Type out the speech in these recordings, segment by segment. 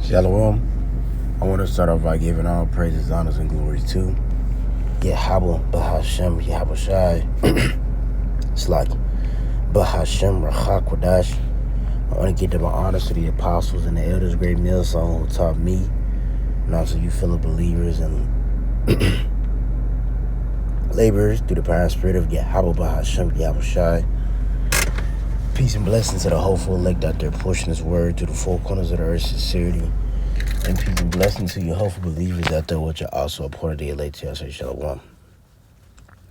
Shalom. I want to start off by giving all praises, honors, and glory to Yahweh, Bahashem, Yahweh Shai. It's like Bahashem, Rachakwadash. I want to give them honors to the apostles and the elders, great millstone who taught me, and also you fellow believers and laborers through the power and spirit of Yahweh, Bahashem, Yahweh Shai. Peace and blessings to the hopeful elect out there pushing this word to the four corners of the earth, sincerity. And peace and blessings to your hopeful believers out there, which are also a part of the elect. I say shalom.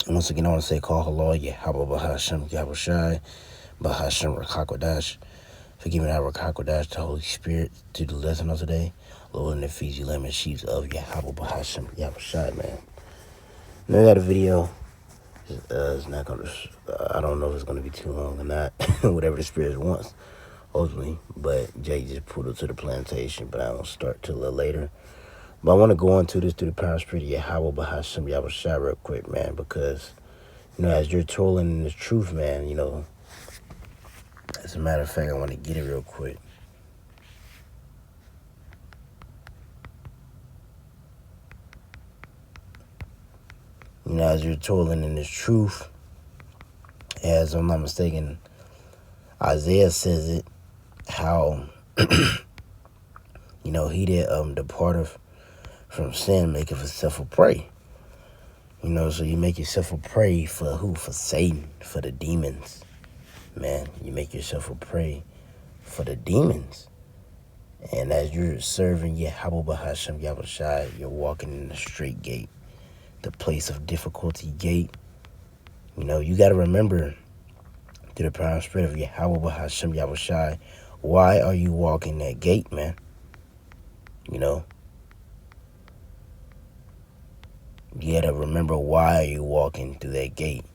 And once again, I want to say, call halal, Yahweh, Bahashem, Yahweh Shai, Bahashem, Rachakwadash. Forgive me, Rachakwadash, the Holy Spirit, to the lesson of today. Lord, and the feeds you lemon sheaves of Yahweh, Bahashem, Yahweh Shai, man. Now, I got a video. It's not going to, I don't know if it's going to be too long or not, whatever the Spirit wants, ultimately. But Jay just pulled it to the plantation, but I don't start till a little later. But I want to go into this through the power of spirit of Yahweh, Bahashem, Yahweh Shai real quick, man, because, as you're toiling in the truth, man, as a matter of fact, I want to get it real quick. As you're toiling in this truth, as I'm not mistaken, Isaiah says it, how, he that departeth from sin maketh himself a prey. So you make yourself a prey for who? For Satan, for the demons. Man, you make yourself a prey for the demons. And as you're serving Yahweh, Bahashem, Yahweh Shai, you're walking in the straight gate, the place of difficulty gate. You got to remember, through the power and spirit of Yahweh, Bahashem, Yahweh Shai, why are you walking that gate, man? You got to remember, why are you walking through that gate?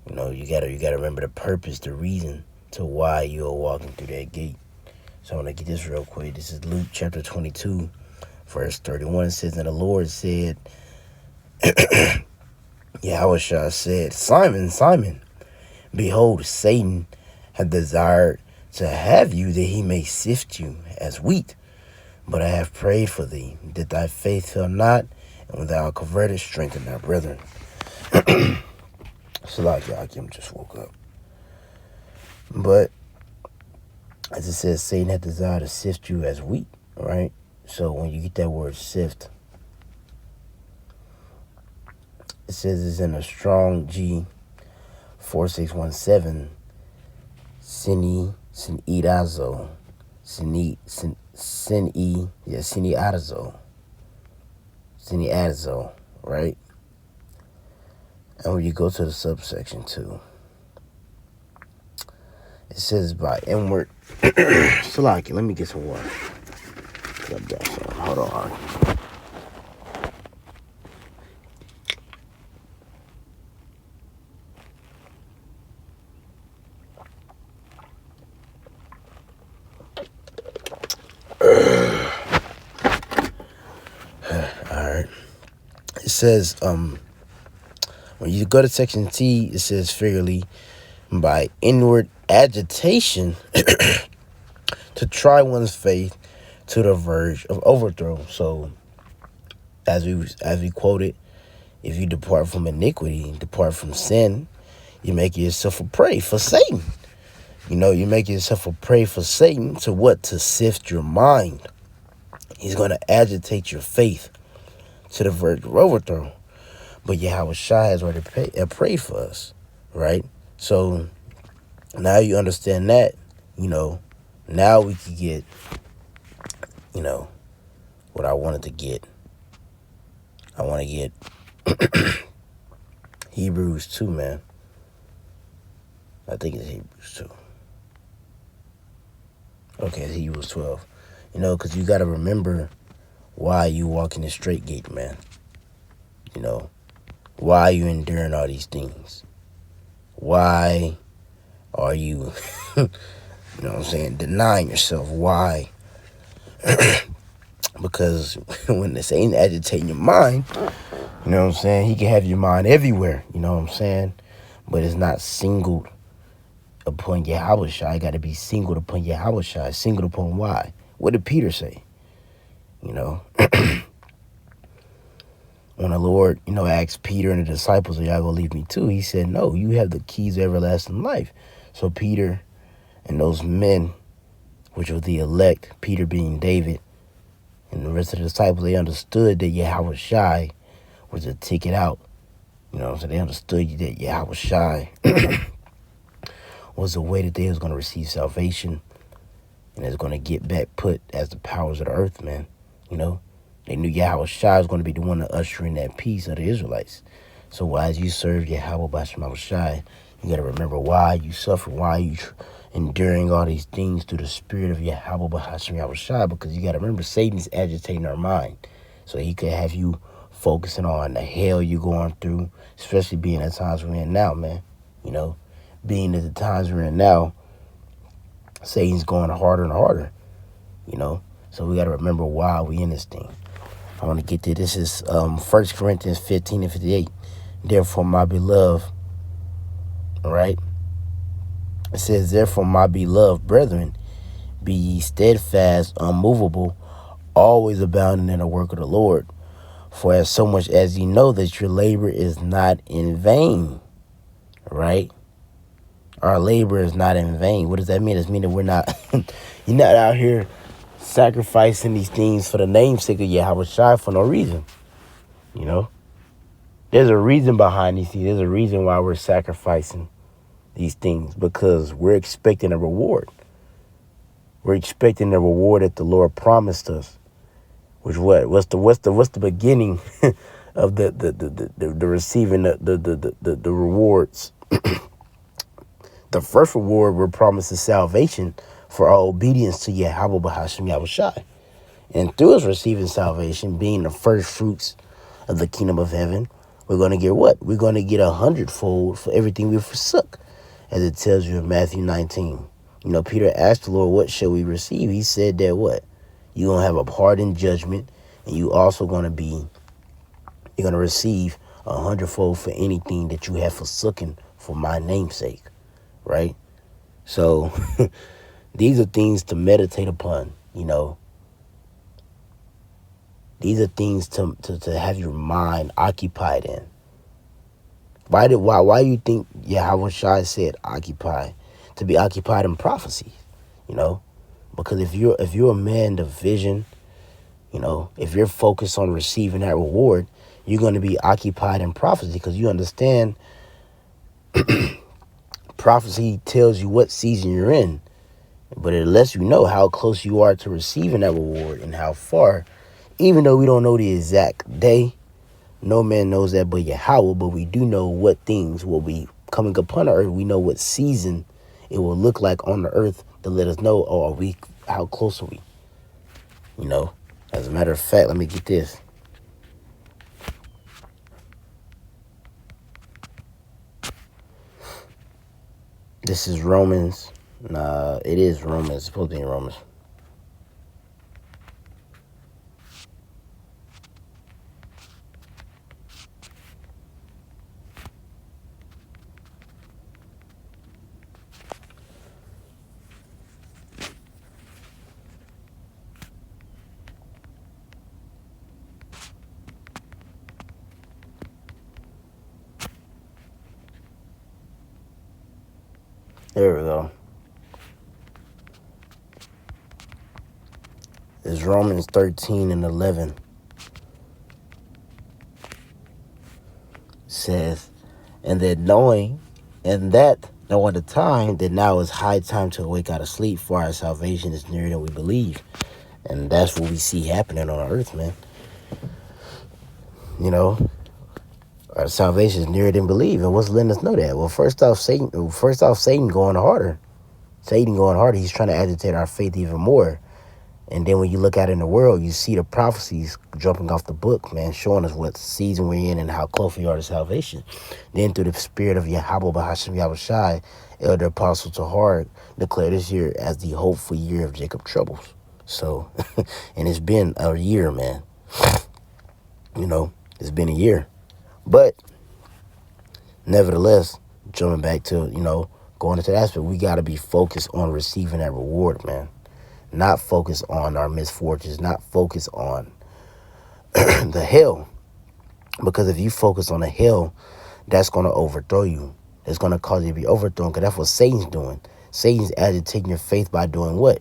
You got to remember the purpose, the reason to why you are walking through that gate. So I want to get this real quick. This is Luke chapter 22, verse 31. It says, and the Lord said, Yahweh said, Simon, Simon, behold, Satan hath desired to have you, that he may sift you as wheat. But I have prayed for thee, that thy faith fail not, and when thou art converted, strengthen thy brethren. So like Yakim just woke up. But as it says, Satan hath desired to sift you as wheat, right? So when you get that word sift, it says it's in a strong G 4617, Siniadazo, Siniadazo, right? And when you go to the subsection 2, it says by inward. Salaki, let me get some water. Hold on. Alright. It says, when you go to section T, it says figuratively, by inward agitation to try one's faith to the verge of overthrow. So, as we quoted, if you depart from iniquity, depart from sin, you make yourself a prey for Satan. You make yourself a prey for Satan to what? To sift your mind. He's going to agitate your faith to the verge of overthrow. But Yahweh Shai has already prayed for us, right? So now you understand that, now we can get, what I wanted to get. I want to get Hebrews 2, man. I think it's Hebrews 2. Okay, it's Hebrews 12. Because you got to remember why you walk in the straight gate, man. Why are you enduring all these things? Why are you, denying yourself? Why? Because when this ain't agitating your mind, he can have your mind everywhere, but it's not singled upon Yahushua. Got to be singled upon Yahushua. Singled upon why? What did Peter say? You know, when the Lord, asked Peter and the disciples, are y'all going to leave me too? He said, no, you have the keys of everlasting life. So Peter and those men, which were the elect, Peter being David, and the rest of the disciples, they understood that Yahushua was a ticket out. So they understood that Yahushua was the way that they was going to receive salvation and is going to get back put as the powers of the earth, man. They knew Yahushua was going to be the one to usher in that peace of the Israelites. So as you serve Yahweh Bashem Shai, you got to remember why you suffer, why you enduring all these things through the spirit of Yahweh Bashem Shai, because you got to remember Satan's agitating our mind. So he could have you focusing on the hell you're going through, especially being at times we're in now, man. Being at the times we're in now, Satan's going harder and harder, So we got to remember why we in this thing. I want to get to this. Is 1 Corinthians 15 and 58. Therefore, my beloved, all right? It says, therefore, my beloved brethren, be ye steadfast, unmovable, always abounding in the work of the Lord. For as so much as ye know that your labor is not in vain, right? Our labor is not in vain. What does that mean? It means that we're not, you're not out here sacrificing these things for the namesake of Yahushua for no reason. There's a reason behind these things. There's a reason why we're sacrificing these things, because we're expecting a reward. We're expecting the reward that the Lord promised us. Which what's the beginning of the receiving the rewards? The first reward we're promised is salvation for our obedience to Yahweh Bahashim Yahushai. And through us receiving salvation, being the first fruits of the kingdom of heaven, we're going to get what? We're going to get 100-fold for everything we forsook, as it tells you in Matthew 19. Peter asked the Lord, what shall we receive? He said that what? You're going to have a part in judgment, and you also you're going to receive 100-fold for anything that you have forsaken for my namesake, right? So these are things to meditate upon, These are things to have your mind occupied in. Why do you think Yahushua said occupy? To be occupied in prophecy, Because if you're a man of vision, if you're focused on receiving that reward, you're going to be occupied in prophecy, because you understand prophecy tells you what season you're in, but it lets you know how close you are to receiving that reward and how far. Even though we don't know the exact day, no man knows that but Yahweh, but we do know what things will be coming upon the earth. We know what season it will look like on the earth to let us know, how close are we? As a matter of fact, let me get this. This is Romans. It is Romans. It's supposed to be in Romans. There we go. It's Romans 13 and 11. Says, and that knowing the time that now is high time to awake out of sleep, for our salvation is nearer than we believe. And that's what we see happening on earth, man. Our salvation is nearer than believe. And what's letting us know that? Well, first off, Satan going harder. Satan going harder. He's trying to agitate our faith even more. And then when you look out in the world, you see the prophecies jumping off the book, man, showing us what season we're in and how close we are to salvation. Then through the spirit of Yahweh Bahashim Yahushai, Elder Apostle Tahar declared this year as the hopeful year of Jacob's troubles. So, and it's been a year, man. It's been a year. But nevertheless, jumping back to, going into that aspect, we got to be focused on receiving that reward, man. Not focus on our misfortunes, not focus on the hell. Because if you focus on the hell, that's going to overthrow you. It's going to cause you to be overthrown, because that's what Satan's doing. Satan's agitating your faith by doing what?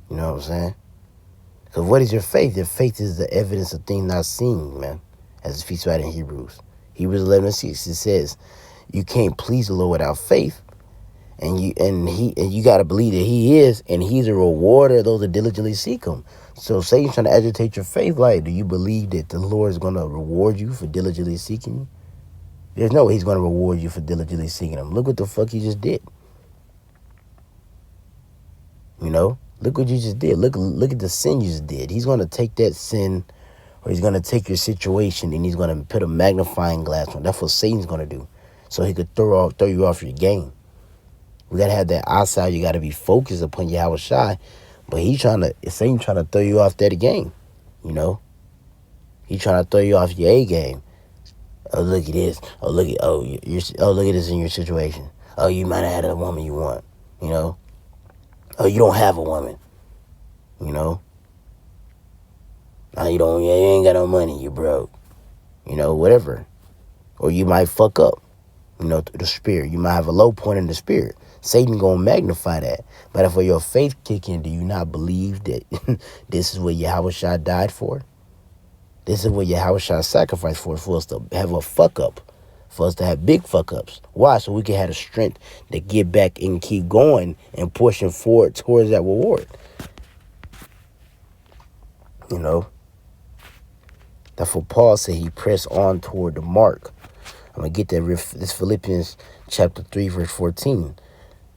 You know what I'm saying? Because what is your faith? Your faith is the evidence of things not seen, man. As it speaks about in Hebrews. Hebrews 11:6, it says, you can't please the Lord without faith. And you got to believe that he is, and he's a rewarder of those that diligently seek him. So Satan's trying to agitate your faith. Like, do you believe that the Lord is going to reward you for diligently seeking you? There's no way he's going to reward you for diligently seeking him. Look what the fuck you just did. You know? Look what you just did. Look at the sin you just did. He's going to take that sin, or he's going to take your situation, and he's going to put a magnifying glass on. That's what Satan's going to do. So he could throw you off your game. We got to have that eyesight. You got to be focused upon Yahweh Shai. But Satan trying to throw you off that game. You know? He trying to throw you off your A game. Oh, look at this. Oh, look at this in your situation. Oh, you might have had a woman you want. You know? Oh, you don't have a woman. You know? Oh, you ain't got no money. You broke. You know, whatever. Or you might fuck up. You know, the spirit. You might have a low point in the spirit. Satan gonna magnify that. But if your faith kick in, do you not believe that this is what Yahweh Shai died for? This is what Yahweh Shai sacrificed for us to have a fuck up. For us to have big fuck ups. Why? So we can have the strength to get back and keep going and pushing forward towards that reward. You know? That's what Paul said. He pressed on toward the mark. I'm going to get that. This Philippians chapter 3, verse 14.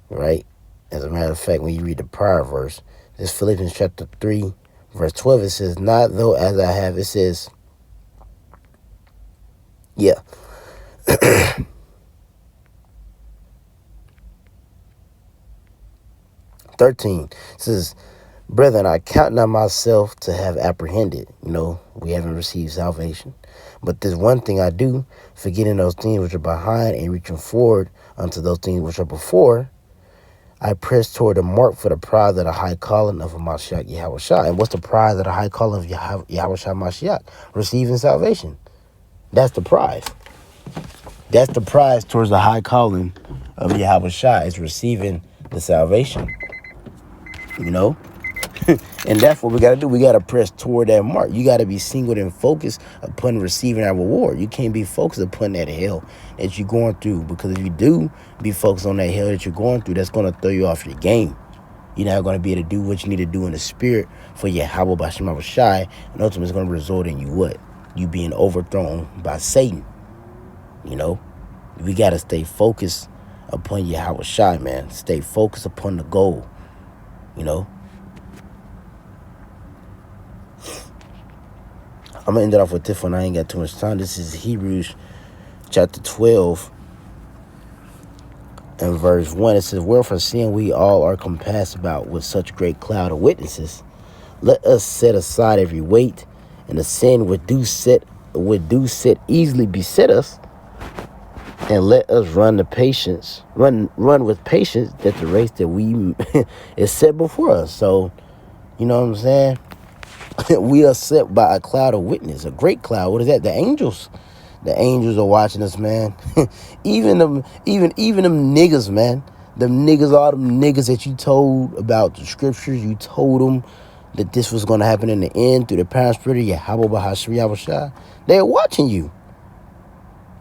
Right? As a matter of fact, when you read the prior verse, this Philippians chapter 3, verse 12, it says, not though as I have, it says, yeah. 13 says, brethren, I count not myself to have apprehended. You know, we haven't received salvation. But there's one thing I do, forgetting those things which are behind and reaching forward unto those things which are before, I press toward the mark for the prize of the high calling of Mashiach Yahweh Shai. And what's the prize of the high calling of Yahweh Shai Mashiach? Receiving salvation. That's the prize. That's the prize towards the high calling of Yahweh Shai, is receiving the salvation. You know? And that's what we got to do. We got to press toward that mark. You got to be singled and focused upon receiving that reward. You can't be focused upon that hell that you're going through. Because if you do be focused on that hell that you're going through, that's going to throw you off your game. You're not going to be able to do what you need to do in the spirit for Yahweh B'Shem Shai. And ultimately, it's going to result in you what? You being overthrown by Satan. You know? We got to stay focused upon Yahweh Shai, man. Stay focused upon the goal. You know? I'm going to end it off with this one. I ain't got too much time. This is Hebrews chapter 12 and verse 1. It says, wherefore seeing we all are compassed about with such great cloud of witnesses, let us set aside every weight and the sin which do set easily beset us, and let us run with patience that the race that we is set before us. So, you know what I'm saying? We are set by a cloud of witness, a great cloud. What is that? The angels. The angels are watching us, man. even them niggas, man. Them niggas, all them niggas that you told about the scriptures, you told them that this was going to happen in the end through the power and spirit of Yahweh B'Hashri Shai. They're watching you.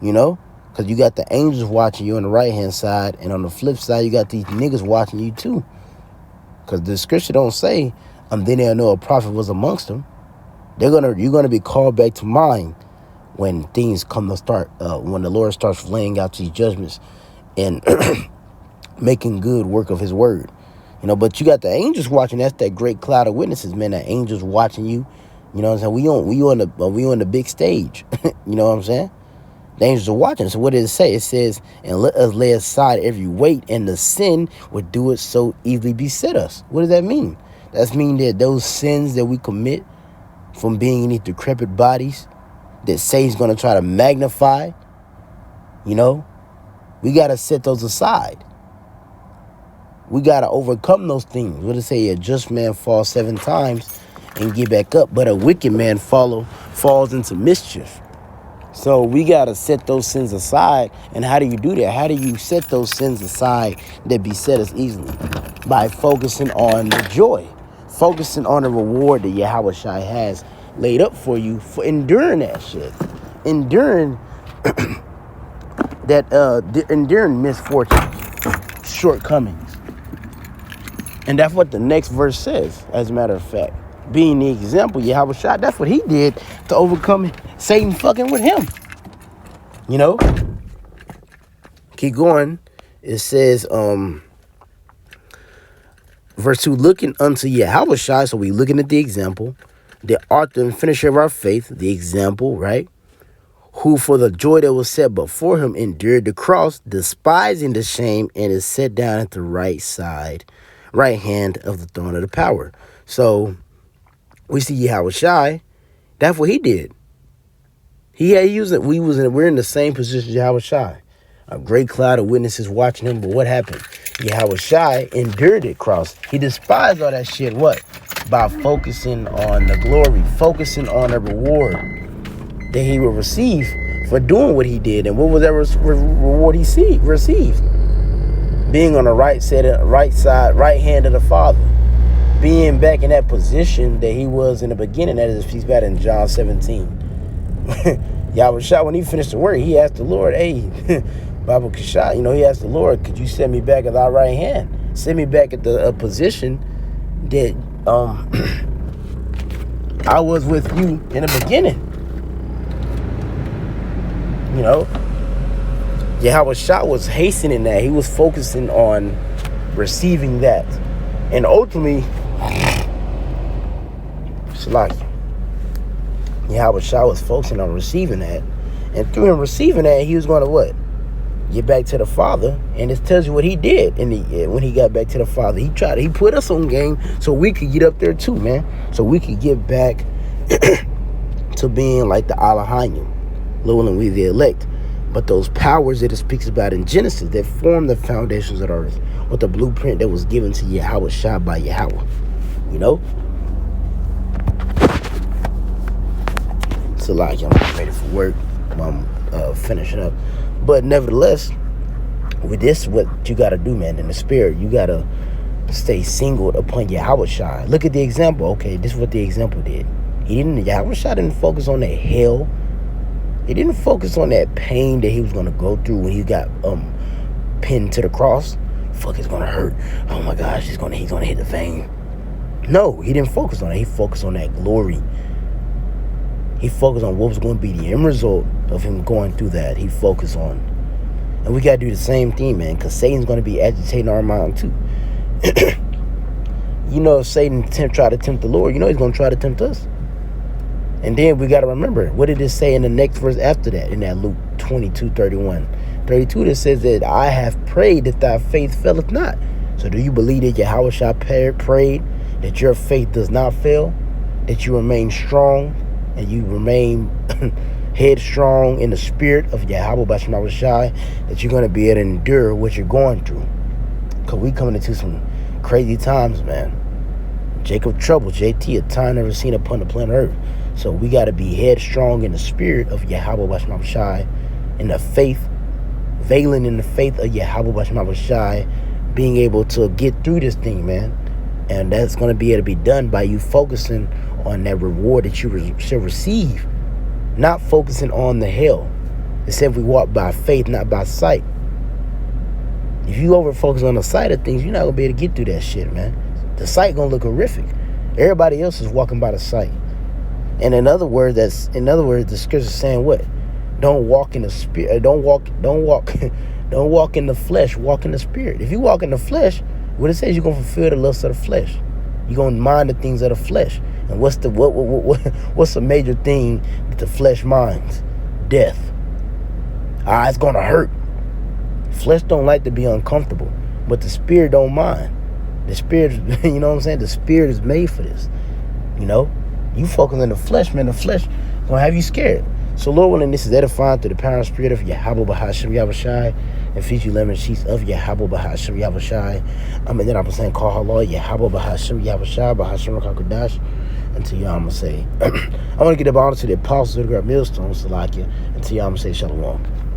You know? Because you got the angels watching you on the right-hand side, and on the flip side, you got these niggas watching you too. Because the scripture don't say, then they'll know a prophet was amongst them. You're gonna be called back to mind when things come to start. When the Lord starts laying out these judgments and making good work of His word. You know, but you got the angels watching. That's that great cloud of witnesses, man. The angels watching you. You know what I'm saying? We on the big stage. You know what I'm saying? The angels are watching. So what did it say? It says, and let us lay aside every weight and the sin would do it so easily beset us. What does that mean? That's mean that those sins that we commit from being in these decrepit bodies that Satan's going to try to magnify, you know, We got to set those aside. We got to overcome those things. What does it say? A just man falls 7 times and get back up, but a wicked man falls into mischief. So we got to set those sins aside. And how do you do that? How do you set those sins aside that beset us easily? By focusing on the joy, focusing on the reward that Yahweh Shai has laid up for you for enduring that shit, enduring enduring misfortune, shortcomings. And that's what the next verse says, as a matter of fact. Being the example, Yahweh Shai, that's what he did to overcome Satan fucking with him. You know? Keep going. It says, verse 2, looking unto Yahweh Shai, so we looking at the example, the author and finisher of our faith, the example, right? Who for the joy that was set before him endured the cross, despising the shame, and is set down at the right hand of the throne of the power. So we see Yahweh Shai, that's what he did. We're in the same position as Yahweh Shai. A great cloud of witnesses watching him, but what happened? Yahweh Shai endured the cross. He despised all that shit, what? By focusing on the glory, focusing on the reward that he will receive for doing what he did. And what was that reward he received? Being on the right hand of the Father. Being back in that position that he was in the beginning, that is, he's back in John 17. Yahweh Shai, when he finished the work, he asked the Lord, hey, Baba Kashai, he asked the Lord, could you set me back at thy right hand? Set me back at the position that I was with you in the beginning. Yahweh Shai was hastening that. He was focusing on receiving that. And ultimately, Yahweh Shai was focusing on receiving that. And through him receiving that, he was going to what? Get back to the Father. And it tells you what he did when he got back to the Father. He put us on game so we could get up there too, man. So we could get back to being like the Elohim, Lo and we the elect. But those powers that it speaks about in Genesis that form the foundations of the earth, with the blueprint that was given to Yahweh Shai by Yahweh. So like I'm ready for work. I'm finishing up. But nevertheless, with this, what you got to do, man, in the spirit, you got to stay singled upon Yahweh Shai. Look at the example. Okay, this is what the example did. Yahweh Shai didn't focus on that hell. He didn't focus on that pain that he was going to go through when he got pinned to the cross. Fuck, it's going to hurt. Oh my gosh, he's going to hit the vein. No, he didn't focus on that. He focused on that glory. He focused on what was going to be the end result of him going through that. He focused on. And we got to do the same thing, man, because Satan's going to be agitating our mind too. If Satan try to tempt the Lord, he's going to try to tempt us. And then we got to remember, what did it say in the next verse after that, in that Luke 22:31? 32, that says that I have prayed that thy faith faileth not. So do you believe that Yahweh Shai prayed that your faith does not fail, that you remain strong, and you remain headstrong in the spirit of Yahweh Basham Shai, that you're going to be able to endure what you're going through? Because we coming into some crazy times, man. Jacob trouble, JT, a time never seen upon the planet Earth. So we got to be headstrong in the spirit of Yahweh Basham Shai, in the faith, veiling in the faith of Yahweh Basham Shai, being able to get through this thing, man. And that's going to be able to be done by you focusing on that reward that you shall receive, not focusing on the hell. It said we walk by faith, not by sight. If you over focus on the sight of things, you're not going to be able to get through that shit, man. The sight going to look horrific. Everybody else is walking by the sight. And in other words, the scripture is saying what? Don't walk in the spirit. Don't walk in the flesh. Walk in the spirit. If you walk in the flesh, what it says, you're gonna fulfill the lust of the flesh. You're gonna mind the things of the flesh. And what's the major thing that the flesh minds? Death. It's gonna hurt. Flesh don't like to be uncomfortable, but the spirit don't mind. The spirit, you know what I'm saying? The spirit is made for this. You focus on the flesh, man. The flesh gonna have you scared. So, Lord willing, this is edifying through the power and spirit of Yahweh Bahashim Yahushai and feed you lemon sheets of Yahweh Bahashim Yahushai. And then I'm saying, call Allah Yahweh Bahashim Yahushai Bahashim Rakakadash. Until y'all, I'm going to say, I want to get up honor to the apostles of the great millstone, Salakia. Until y'all, I'm going to say, Shalom.